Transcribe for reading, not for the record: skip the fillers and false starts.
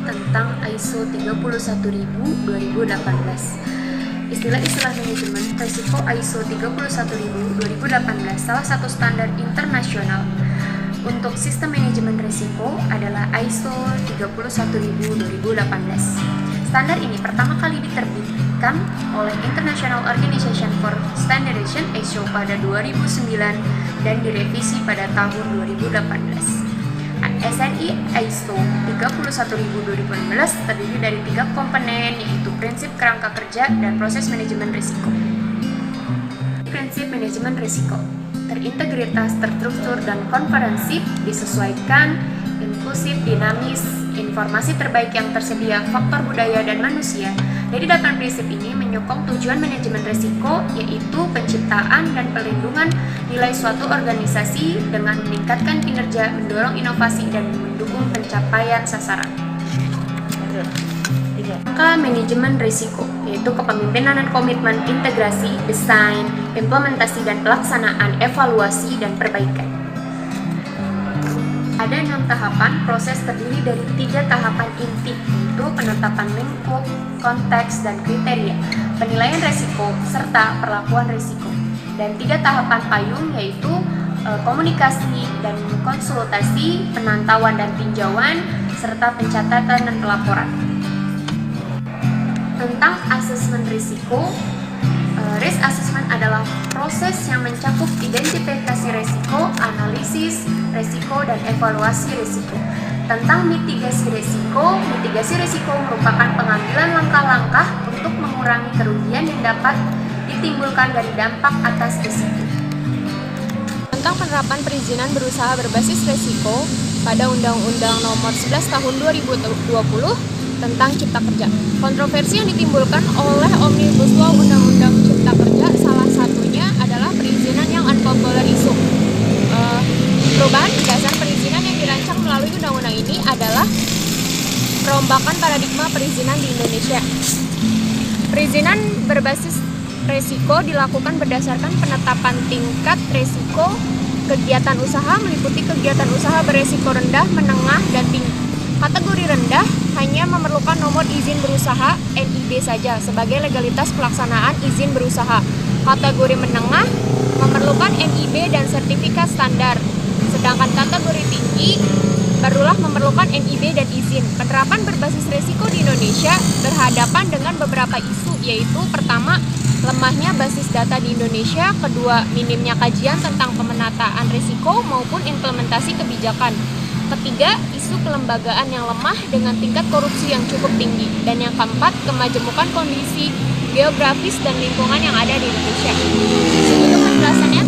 tentang ISO 31000-2018. Istilah-istilah manajemen risiko ISO 31000-2018 salah satu standar internasional untuk sistem manajemen risiko adalah ISO 31000-2018. Standar ini pertama kali diterbitkan oleh International Organization for Standardization (ISO) pada 2009 dan direvisi pada tahun 2018. SNI ISO 31000-2018 terdiri dari 3 komponen, yaitu prinsip kerangka kerja dan proses manajemen risiko. Prinsip manajemen risiko terintegritas, terstruktur, dan konferensif, disesuaikan, inklusif, dinamis, informasi terbaik yang tersedia, faktor budaya dan manusia. Dari 8 prinsip ini menyokong tujuan manajemen risiko, yaitu penciptaan dan pelindungan nilai suatu organisasi dengan meningkatkan kinerja, mendorong inovasi, dan mendukung pencapaian sasaran. Angka manajemen risiko, yaitu kepemimpinan dan komitmen, integrasi, desain, implementasi dan pelaksanaan, evaluasi, dan perbaikan. Ada 6 tahapan. Proses terdiri dari 3 tahapan inti, yaitu penetapan lingkup, konteks, dan kriteria, penilaian risiko, serta perlakuan risiko. Dan 3 tahapan payung, yaitu komunikasi dan konsultasi, penantauan dan tinjauan, serta pencatatan dan pelaporan. Tentang asesmen risiko, risk assessment adalah proses yang mencakup identifikasi risiko, analisis risiko, dan evaluasi risiko. Tentang mitigasi risiko merupakan pengambilan langkah-langkah untuk mengurangi kerugian yang dapat ditimbulkan dari dampak atas risiko. Tentang penerapan perizinan berusaha berbasis risiko pada Undang-Undang Nomor 11 Tahun 2020 tentang Cipta Kerja. Kontroversi yang ditimbulkan oleh Omnibus Law Undang-Undang Cipta Kerja salah satunya adalah perizinan yang unpopular issue. Perubahan dasar perizinan yang dirancang melalui undang-undang ini adalah perombakan paradigma perizinan di Indonesia. Perizinan berbasis risiko dilakukan berdasarkan penetapan tingkat risiko kegiatan usaha meliputi kegiatan usaha beresiko rendah, menengah, dan tinggi. Kategori rendah hanya memerlukan nomor izin berusaha (NIB) saja sebagai legalitas pelaksanaan izin berusaha. Kategori menengah memerlukan NIB dan sertifikat standar. Sedangkan kategori tinggi barulah memerlukan NIB dan izin. Penerapan berbasis risiko di Indonesia berhadapan dengan beberapa isu, yaitu pertama, lemahnya basis data di Indonesia, kedua, minimnya kajian tentang pemetaan risiko maupun implementasi kebijakan, ketiga, isu kelembagaan yang lemah dengan tingkat korupsi yang cukup tinggi, dan yang keempat, kemajemukan kondisi geografis dan lingkungan yang ada di Indonesia. Untuk penjelasannya,